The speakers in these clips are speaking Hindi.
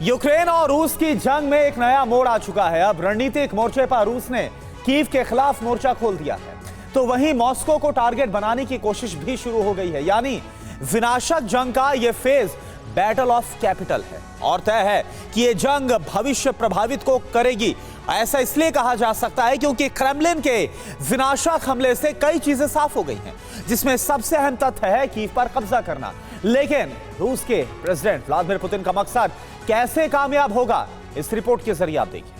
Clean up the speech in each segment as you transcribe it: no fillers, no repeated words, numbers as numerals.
यूक्रेन और रूस की जंग में एक नया मोड़ आ चुका है। अब रणनीतिक मोर्चे पर रूस ने कीव के खिलाफ मोर्चा खोल दिया है, तो वहीं मॉस्को को टारगेट बनाने की कोशिश भी शुरू हो गई है। यानी विनाशक जंग का यह फेज बैटल ऑफ कैपिटल है और तय है कि यह जंग भविष्य प्रभावित को करेगी। ऐसा इसलिए कहा जा सकता है क्योंकि क्रेमलिन के विनाशक हमले से कई चीजें साफ हो गई हैं, जिसमें सबसे अहम तथ्य है कीव पर कब्जा करना। लेकिन रूस के प्रेसिडेंट व्लादिमीर पुतिन का मकसद कैसे कामयाब होगा, इस रिपोर्ट के जरिए आप देखिए।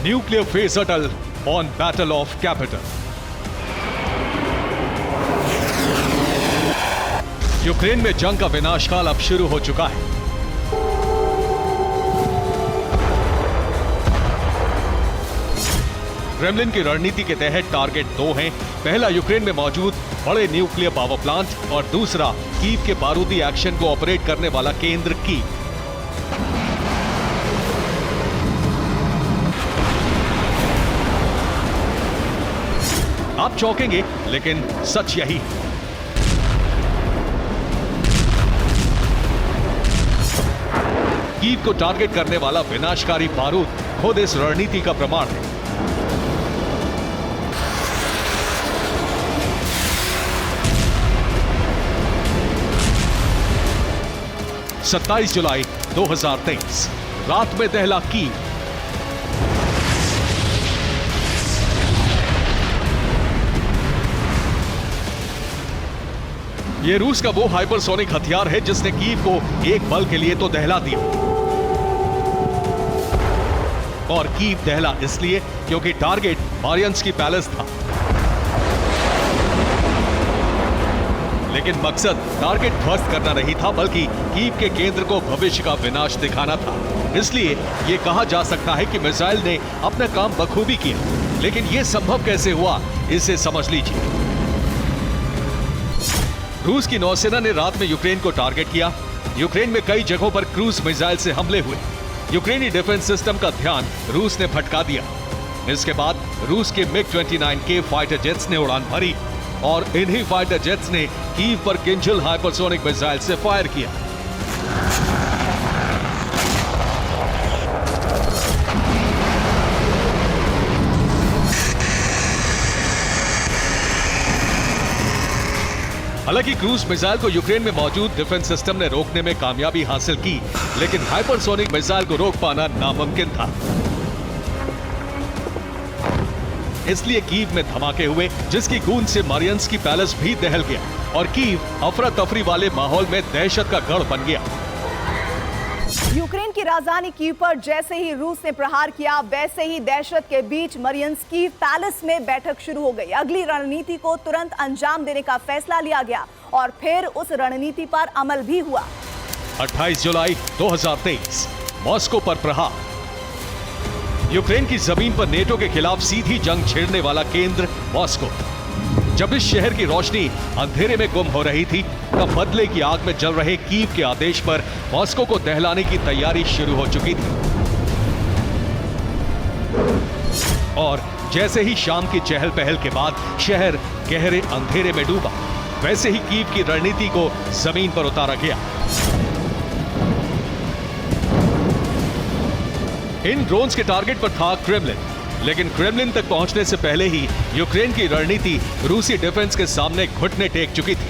Nuclear phase Atal on battle of capital. Ukraine में जंग का विनाशकाल अब शुरू हो चुका है। क्रेमलिन की रणनीति के तहत टारगेट दो हैं। पहला यूक्रेन में मौजूद बड़े न्यूक्लियर पावर प्लांट और दूसरा कीव के बारूदी एक्शन को ऑपरेट करने वाला केंद्र कीव। आप चौंकेंगे, लेकिन सच यही है। कीव को टारगेट करने वाला विनाशकारी बारूद खुद इस रणनीति का प्रमाण है। सत्ताईस जुलाई 2023 रात में दहला कीव। यह रूस का वो हाइपरसोनिक हथियार है जिसने कीव को एक पल के लिए तो दहला दिया। और कीव दहला इसलिए क्योंकि टारगेट मारियंस्की पैलेस था। लेकिन मकसद टारगेट ध्वस्त करना नहीं था, बल्कि कीव के केंद्र को भविष्य का विनाश दिखाना था। इसलिए यह कहा जा सकता है कि मिसाइल ने अपना काम बखूबी किया। लेकिन यह संभव कैसे हुआ, इसे समझ लीजिए। रूस की नौसेना ने रात में यूक्रेन को टारगेट किया। यूक्रेन में कई जगहों पर क्रूज मिसाइल से हमले हुए। यूक्रेनी डिफेंस सिस्टम का ध्यान रूस ने भटका दिया। इसके बाद रूस के MiG-29K फाइटर जेट्स ने उड़ान भरी और इन्हीं फाइटर जेट्स ने कीव पर किंजल हाइपरसोनिक मिसाइल से फायर किया। हालांकि क्रूज मिसाइल को यूक्रेन में मौजूद डिफेंस सिस्टम ने रोकने में कामयाबी हासिल की, लेकिन हाइपरसोनिक मिसाइल को रोक पाना नामुमकिन था। इसलिए कीव में धमाके हुए, जिसकी गूंज से मारियंस्की पैलेस भी दहल गया और कीव अफरा तफरी वाले माहौल में दहशत का गढ़ बन गया। यूक्रेन की राजधानी कीव पर जैसे ही रूस ने प्रहार किया, वैसे ही दहशत के बीच मारियंस्की पैलेस में बैठक शुरू हो गई। अगली रणनीति को तुरंत अंजाम देने का फैसला लिया गया और फिर उस रणनीति पर अमल भी हुआ। 28 जुलाई 2023 मॉस्को पर प्रहार। यूक्रेन की जमीन पर नेटो के खिलाफ सीधी जंग छेड़ने वाला केंद्र मॉस्को। जब इस शहर की रोशनी अंधेरे में गुम हो रही थी, तब बदले की आग में जल रहे कीव के आदेश पर मॉस्को को दहलाने की तैयारी शुरू हो चुकी थी। और जैसे ही शाम की चहल पहल के बाद शहर गहरे अंधेरे में डूबा, वैसे ही कीव की रणनीति को जमीन पर उतारा गया। इन ड्रोन्स के टारगेट पर था क्रेमलिन, लेकिन क्रेमलिन तक पहुंचने से पहले ही यूक्रेन की रणनीति रूसी डिफेंस के सामने घुटने टेक चुकी थी।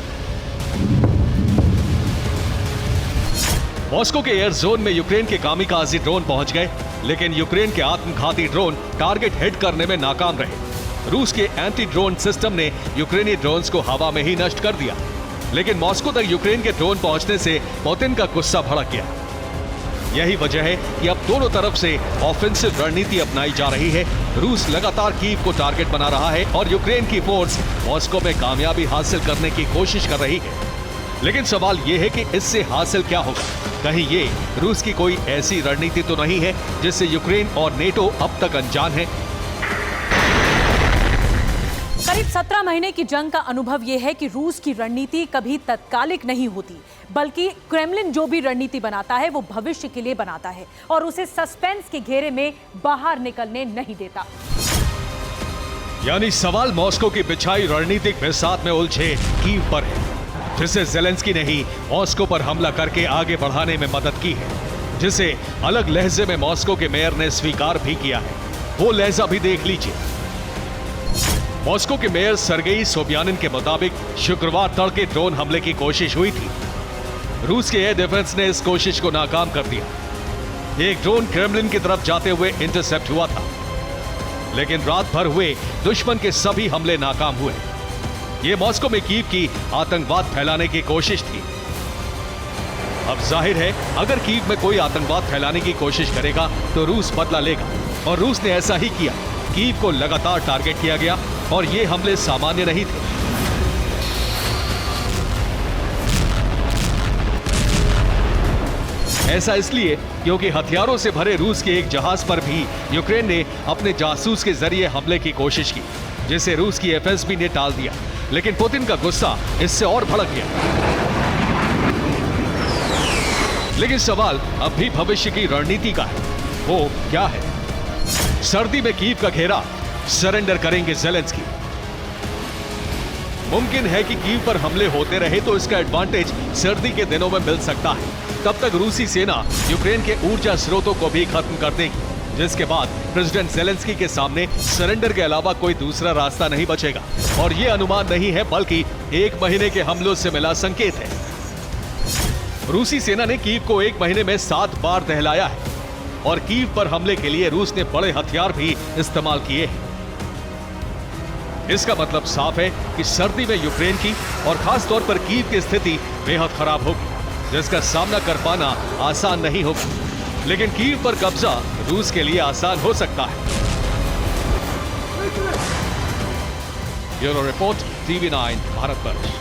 मॉस्को के एयर जोन में यूक्रेन के कामिकाज़ी ड्रोन पहुंच गए, लेकिन यूक्रेन के आत्मघाती ड्रोन टारगेट हिट करने में नाकाम रहे। रूस के एंटी ड्रोन सिस्टम ने यूक्रेनी ड्रोन्स को हवा में ही नष्ट कर दिया। लेकिन मॉस्को तक यूक्रेन के ड्रोन पहुंचने से पुतिन का गुस्सा भड़क गया। यही वजह है कि अब दोनों तरफ से ऑफेंसिव रणनीति अपनाई जा रही है। रूस लगातार कीव को टारगेट बना रहा है और यूक्रेन की फोर्स मॉस्को में कामयाबी हासिल करने की कोशिश कर रही है। लेकिन सवाल यह है कि इससे हासिल क्या होगा? कहीं ये रूस की कोई ऐसी रणनीति तो नहीं है जिससे यूक्रेन और नेटो अब तक अनजान है? करीब 17 महीने की जंग का अनुभव यह है कि रूस की रणनीति कभी तत्कालिक नहीं होती, बल्कि क्रेमलिन जो भी रणनीति बनाता है वो भविष्य के लिए बनाता है और उसे सस्पेंस के घेरे में बाहर निकलने नहीं देता। यानी सवाल मॉस्को की बिछाई रणनीतिक बिसात में उलझे कीव पर है। जिसे ज़ेलेंस्की ने ही मॉस्को पर हमला करके आगे बढ़ाने में मदद की है, जिसे अलग लहजे में मॉस्को के मेयर ने स्वीकार भी किया है। वो लहजा भी देख लीजिए। मॉस्को के मेयर सर्गेई सोबियानिन के मुताबिक शुक्रवार तड़के ड्रोन हमले की कोशिश हुई थी। रूस के एयर डिफेंस ने इस कोशिश को नाकाम कर दिया। एक ड्रोन क्रेमलिन की तरफ जाते हुए इंटरसेप्ट हुआ था, लेकिन रात भर हुए दुश्मन के सभी हमले नाकाम हुए। यह मॉस्को में कीव की आतंकवाद फैलाने की कोशिश थी। अब जाहिर है, अगर कीव में कोई आतंकवाद फैलाने की कोशिश करेगा तो रूस बदला लेगा, और रूस ने ऐसा ही किया। कीव को लगातार टारगेट किया गया और ये हमले सामान्य नहीं थे। ऐसा इसलिए क्योंकि हथियारों से भरे रूस के एक जहाज पर भी यूक्रेन ने अपने जासूस के जरिए हमले की कोशिश की, जिसे रूस की एफएसबी ने टाल दिया। लेकिन पुतिन का गुस्सा इससे और भड़क गया। लेकिन सवाल अब भी भविष्य की रणनीति का है। वो क्या है? सर्दी में कीव का घेरा, सरेंडर करेंगे ज़ेलेंस्की। मुमकिन है कि कीव पर हमले होते रहे तो इसका एडवांटेज सर्दी के दिनों में मिल सकता है। तब तक रूसी सेना यूक्रेन के ऊर्जा स्रोतों को भी खत्म कर देगी, जिसके बाद प्रेसिडेंट ज़ेलेंस्की के सामने सरेंडर के अलावा कोई दूसरा रास्ता नहीं बचेगा। और यह अनुमान नहीं है, बल्कि 1 महीने के हमलों से मिला संकेत है। रूसी सेना ने कीव को 1 महीने में 7 बार दहलाया है, और कीव पर हमले के लिए रूस ने बड़े हथियार भी इस्तेमाल किए हैं। इसका मतलब साफ है कि सर्दी में यूक्रेन की और खास तौर पर कीव की स्थिति बेहद खराब होगी, जिसका सामना कर पाना आसान नहीं होगा। लेकिन कीव पर कब्जा रूस के लिए आसान हो सकता है। Bureau report, TV9 Bharatvarsh.